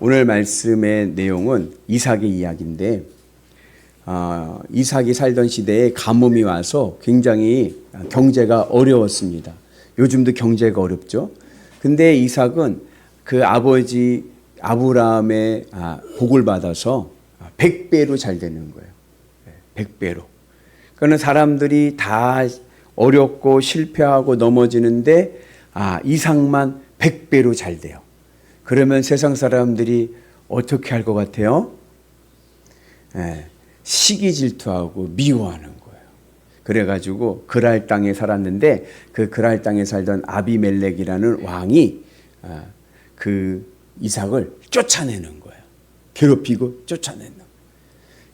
오늘 말씀의 내용은 이삭의 이야기인데 이삭이 살던 시대에 가뭄이 와서 굉장히 경제가 어려웠습니다. 요즘도 경제가 어렵죠. 근데 이삭은 그 아버지 아브라함의 복을 받아서 100배로 잘 되는 거예요. 100배로. 그러니까 사람들이 다 어렵고 실패하고 넘어지는데 이삭만 100배로 잘 돼요. 그러면 세상 사람들이 어떻게 할 것 같아요? 시기 질투하고 미워하는 거예요. 그래가지고 그랄 땅에 살았는데 그 그랄 땅에 살던 아비멜렉이라는 왕이 그 이삭을 쫓아내는 거예요. 괴롭히고 쫓아내는 거예요.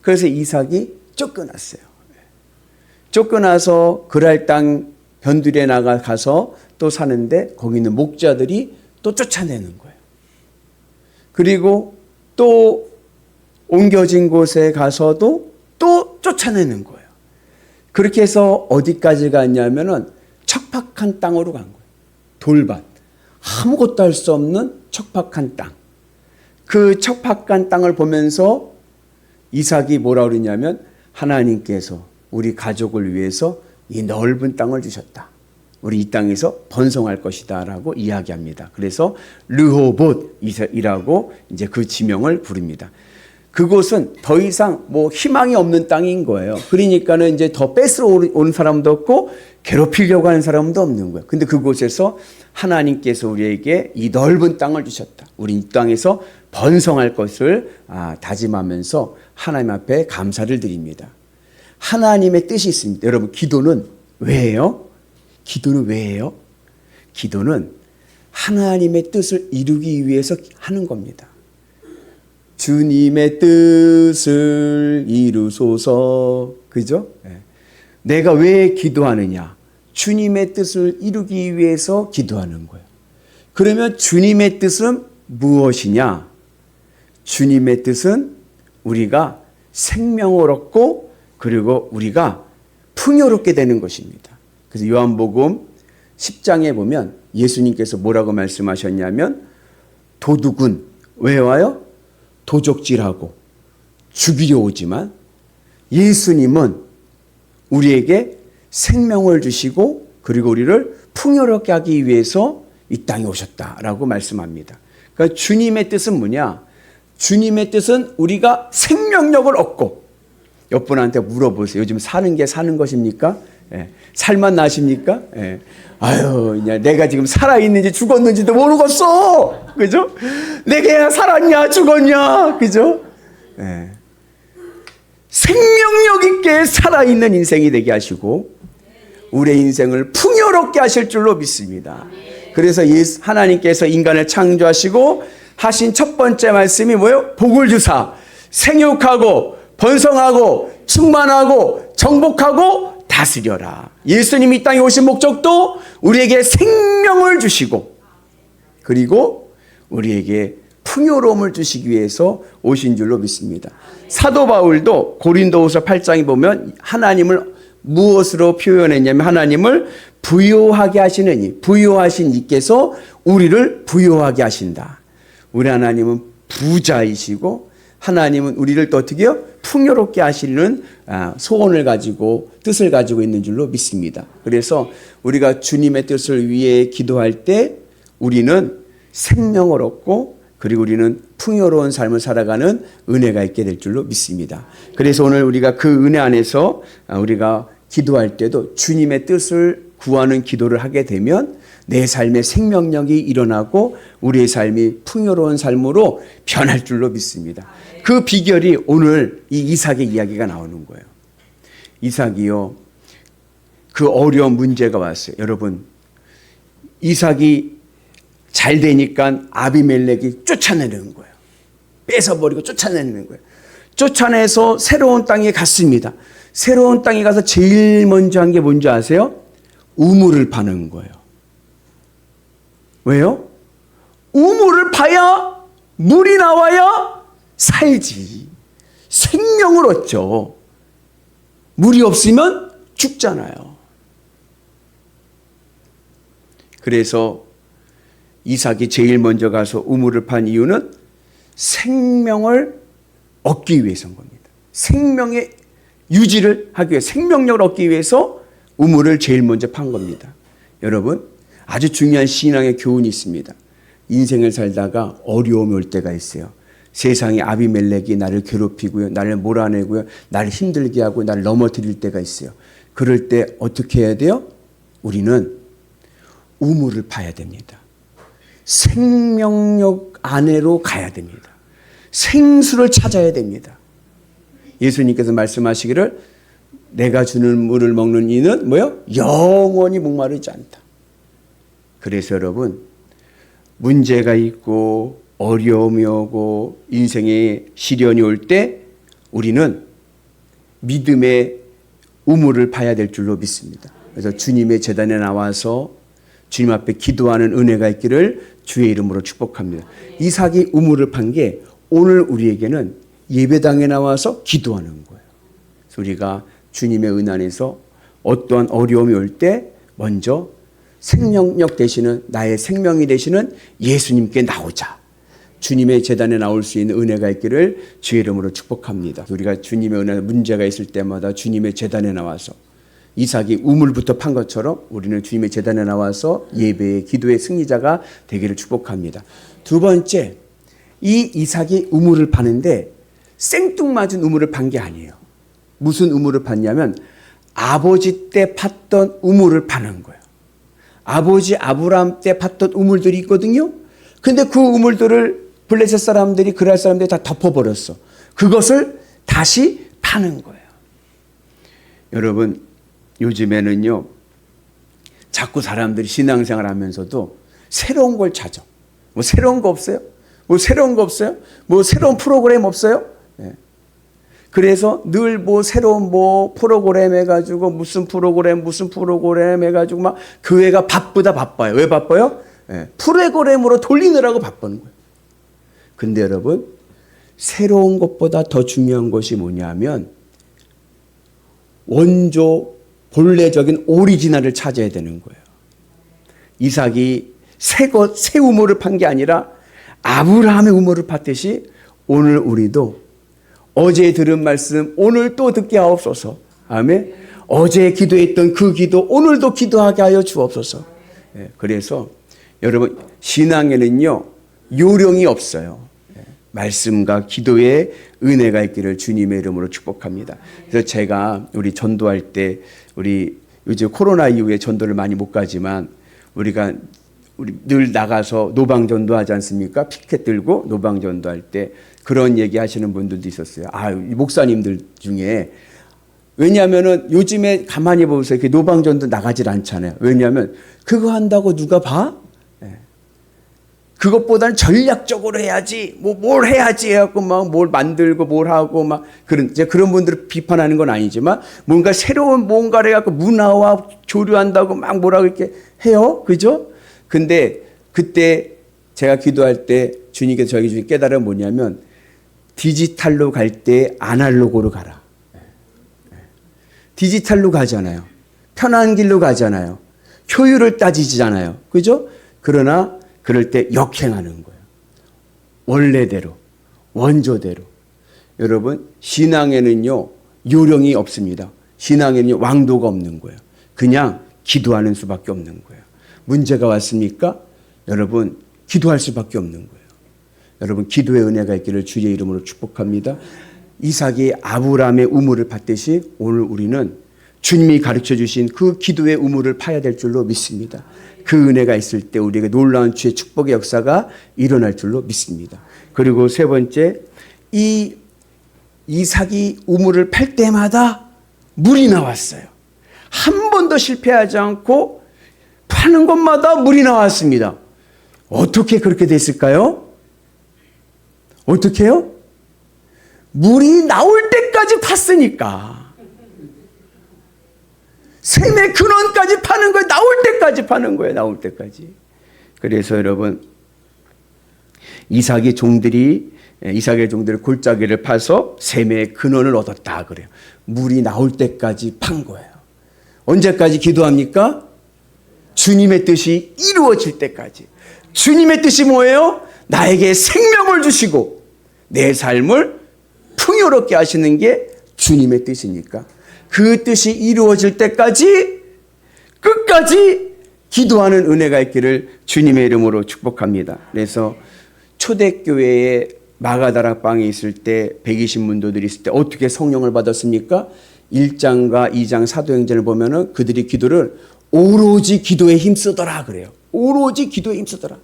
그래서 이삭이 쫓겨났어요. 쫓겨나서 그랄 땅 변두리에 나가서 또 사는데 거기 있는 목자들이 또 쫓아내는 거예요. 그리고 또 옮겨진 곳에 가서도 또 쫓아내는 거예요. 그렇게 해서 어디까지 갔냐면은 척박한 땅으로 간 거예요. 돌밭. 아무것도 할 수 없는 척박한 땅. 그 척박한 땅을 보면서 이삭이 뭐라 그러냐면 하나님께서 우리 가족을 위해서 이 넓은 땅을 주셨다. 우리 이 땅에서 번성할 것이다 라고 이야기합니다. 그래서 르호봇이라고 이제 그 지명을 부릅니다. 그곳은 더 이상 희망이 없는 땅인 거예요. 그러니까는 이제 더 뺏으러 오는 사람도 없고 괴롭히려고 하는 사람도 없는 거예요. 근데 그곳에서 하나님께서 우리에게 이 넓은 땅을 주셨다. 우리 이 땅에서 번성할 것을 다짐하면서 하나님 앞에 감사를 드립니다. 하나님의 뜻이 있습니다. 여러분, 기도는 왜 해요? 기도는 왜 해요? 기도는 하나님의 뜻을 이루기 위해서 하는 겁니다. 주님의 뜻을 이루소서. 그죠? 내가 왜 기도하느냐? 주님의 뜻을 이루기 위해서 기도하는 거예요. 그러면 주님의 뜻은 무엇이냐? 주님의 뜻은 우리가 생명을 얻고 그리고 우리가 풍요롭게 되는 것입니다. 그래서 요한복음 10장에 보면 예수님께서 뭐라고 말씀하셨냐면 도둑은 왜 와요? 도적질하고 죽이려 오지만 예수님은 우리에게 생명을 주시고 그리고 우리를 풍요롭게 하기 위해서 이 땅에 오셨다라고 말씀합니다. 그러니까 주님의 뜻은 뭐냐? 주님의 뜻은 우리가 생명력을 얻고 옆분한테 물어보세요. 요즘 사는 게 사는 것입니까? 살만 나십니까? 아유, 내가 지금 살아있는지 죽었는지도 모르겠어. 그죠? 내가 살았냐, 죽었냐. 그죠? 생명력 있게 살아있는 인생이 되게 하시고, 우리의 인생을 풍요롭게 하실 줄로 믿습니다. 그래서 하나님께서 인간을 창조하시고, 하신 첫 번째 말씀이 뭐예요? 복을 주사, 생육하고, 번성하고, 충만하고, 정복하고, 다스려라. 예수님이 이 땅에 오신 목적도 우리에게 생명을 주시고 그리고 우리에게 풍요로움을 주시기 위해서 오신 줄로 믿습니다. 사도 바울도 고린도후서 8장에 보면 하나님을 무엇으로 표현했냐면 하나님을 부요하게 하시는 이, 부요하신 이께서 우리를 부요하게 하신다. 우리 하나님은 부자이시고 하나님은 우리를 또 어떻게 해요? 풍요롭게 하시는 소원을 가지고 뜻을 가지고 있는 줄로 믿습니다. 그래서 우리가 주님의 뜻을 위해 기도할 때 우리는 생명을 얻고 그리고 우리는 풍요로운 삶을 살아가는 은혜가 있게 될 줄로 믿습니다. 그래서 오늘 우리가 그 은혜 안에서 우리가 기도할 때도 주님의 뜻을 구하는 기도를 하게 되면 내 삶의 생명력이 일어나고 우리의 삶이 풍요로운 삶으로 변할 줄로 믿습니다. 그 비결이 오늘 이 이삭의 이야기가 나오는 거예요. 이삭이요, 그 어려운 문제가 왔어요. 여러분, 이삭이 잘 되니까 아비멜렉이 쫓아내는 거예요. 뺏어버리고 쫓아내는 거예요. 쫓아내서 새로운 땅에 갔습니다. 새로운 땅에 가서 제일 먼저 한 게 뭔지 아세요? 우물을 파는 거예요. 왜요? 우물을 파야 물이 나와야 살지. 생명을 얻죠. 물이 없으면 죽잖아요. 그래서 이삭이 제일 먼저 가서 우물을 판 이유는 생명을 얻기 위해서인 겁니다. 생명의 유지를 하기 위해 생명력을 얻기 위해서 우물을 제일 먼저 판 겁니다. 여러분, 아주 중요한 신앙의 교훈이 있습니다. 인생을 살다가 어려움이 올 때가 있어요. 세상에 아비멜렉이 나를 괴롭히고요, 나를 몰아내고요, 나를 힘들게 하고 나를 넘어뜨릴 때가 있어요. 그럴 때 어떻게 해야 돼요? 우리는 우물을 파야 됩니다. 생명력 안으로 가야 됩니다. 생수를 찾아야 됩니다. 예수님께서 말씀하시기를 내가 주는 물을 먹는 이는 뭐요? 영원히 목마르지 않다. 그래서 여러분, 문제가 있고 어려움이 오고 인생에 시련이 올 때 우리는 믿음의 우물을 파야 될 줄로 믿습니다. 그래서 주님의 제단에 나와서 주님 앞에 기도하는 은혜가 있기를 주의 이름으로 축복합니다. 이삭이 우물을 판 게 오늘 우리에게는 예배당에 나와서 기도하는 거예요. 그래서 우리가 주님의 은 안에서 어떠한 어려움이 올 때 먼저 생명력 되시는 나의 생명이 되시는 예수님께 나오자. 주님의 제단에 나올 수 있는 은혜가 있기를 주의 이름으로 축복합니다. 우리가 주님의 은혜 문제가 있을 때마다 주님의 제단에 나와서 이삭이 우물부터 판 것처럼 우리는 주님의 제단에 나와서 예배의 기도의 승리자가 되기를 축복합니다. 두 번째, 이 이삭이 우물을 파는데 생뚱맞은 우물을 판 게 아니에요. 무슨 우물을 팠냐면 아버지 때 팠던 우물을 파는 거예요. 아버지 아브라함 때 팠던 우물들이 있거든요. 근데 그 우물들을 블레셋 사람들이 그랄 사람들이 다 덮어버렸어. 그것을 다시 파는 거예요. 여러분, 요즘에는요, 자꾸 사람들이 신앙생활 하면서도 새로운 걸 찾아. 뭐 새로운 거 없어요? 뭐 새로운 거 없어요? 뭐 새로운 프로그램 없어요? 네. 그래서 늘 뭐 새로운 뭐 프로그램 해가지고 무슨 프로그램 해가지고 막 교회가 바빠요. 왜 바빠요? 네. 프로그램으로 돌리느라고 바쁜 거예요. 근데 여러분, 새로운 것보다 더 중요한 것이 뭐냐면 원조 본래적인 오리지널을 찾아야 되는 거예요. 이삭이 새 우물을 판 게 아니라 아브라함의 우물을 팠듯이 오늘 우리도 어제 들은 말씀 오늘 또 듣게 하옵소서. 아멘. 어제 기도했던 그 기도 오늘도 기도하게 하여 주옵소서. 그래서 여러분, 신앙에는요 요령이 없어요. 말씀과 기도의 은혜가 있기를 주님의 이름으로 축복합니다. 그래서 제가 우리 전도할 때 우리 요즘 코로나 이후에 전도를 많이 못 가지만 우리 늘 나가서 노방 전도하지 않습니까? 피켓 들고 노방 전도할 때 그런 얘기 하시는 분들도 있었어요. 목사님들 중에. 왜냐하면은 요즘에 가만히 보세요. 노방 전도 나가질 않잖아요. 왜냐하면 그거 한다고 누가 봐? 그것보다는 전략적으로 해야지, 뭘 해야지 해갖고 막 뭘 만들고 뭘 하고 막 그런 분들을 비판하는 건 아니지만 뭔가 새로운 뭔가를 해갖고 문화와 교류한다고 막 뭐라고 이렇게 해요. 그죠? 근데 그때 제가 기도할 때 주님께서 저에게 주신 깨달음은 뭐냐면 디지털로 갈 때 아날로그로 가라. 디지털로 가잖아요. 편한 길로 가잖아요. 효율을 따지잖아요. 그죠? 그러나 그럴 때 역행하는 거예요. 원래대로, 원조대로. 여러분, 신앙에는요, 요령이 없습니다. 신앙에는요, 왕도가 없는 거예요. 그냥 기도하는 수밖에 없는 거예요. 문제가 왔습니까? 여러분, 기도할 수밖에 없는 거예요. 여러분, 기도의 은혜가 있기를 주의 이름으로 축복합니다. 이삭이 아브라함의 우물을 팠듯이 오늘 우리는 주님이 가르쳐 주신 그 기도의 우물을 파야 될 줄로 믿습니다. 그 은혜가 있을 때 우리에게 놀라운 주의 축복의 역사가 일어날 줄로 믿습니다. 그리고 세 번째, 이 이삭이 우물을 팔 때마다 물이 나왔어요. 한 번도 실패하지 않고 파는 곳마다 물이 나왔습니다. 어떻게 그렇게 됐을까요? 어떻게요? 물이 나올 때까지 팠으니까. 샘의 근원까지 파는 거예요. 나올 때까지 파는 거예요. 나올 때까지. 그래서 여러분, 이삭의 종들이 골짜기를 파서 샘의 근원을 얻었다 그래요. 물이 나올 때까지 판 거예요. 언제까지 기도합니까? 주님의 뜻이 이루어질 때까지. 주님의 뜻이 뭐예요? 나에게 생명을 주시고 내 삶을 풍요롭게 하시는 게 주님의 뜻이니까 그 뜻이 이루어질 때까지 끝까지 기도하는 은혜가 있기를 주님의 이름으로 축복합니다. 그래서 초대교회에 마가다락방에 있을 때 120문도들이 있을 때 어떻게 성령을 받았습니까? 1장과 2장 사도행전을 보면은 그들이 기도를 오로지 기도에 힘쓰더라 그래요. 오로지 기도에 힘쓰더라.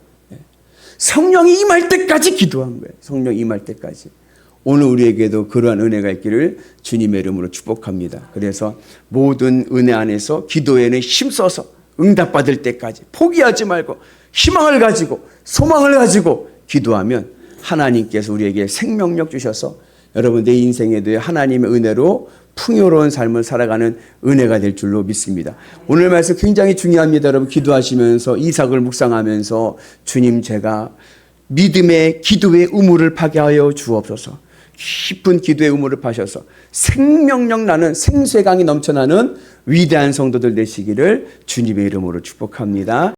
성령이 임할 때까지 기도한 거예요. 성령 임할 때까지. 오늘 우리에게도 그러한 은혜가 있기를 주님의 이름으로 축복합니다. 그래서 모든 은혜 안에서 기도에는 힘써서 응답받을 때까지 포기하지 말고 희망을 가지고 소망을 가지고 기도하면 하나님께서 우리에게 생명력 주셔서 여러분 내 인생에도 하나님의 은혜로 풍요로운 삶을 살아가는 은혜가 될 줄로 믿습니다. 오늘 말씀 굉장히 중요합니다. 여러분 기도하시면서 이삭을 묵상하면서 주님 제가 믿음의 기도의 우물을 파괴하여 주옵소서. 깊은 기도의 우물을 파셔서 생명력 나는 생수의 강이 넘쳐나는 위대한 성도들 되시기를 주님의 이름으로 축복합니다.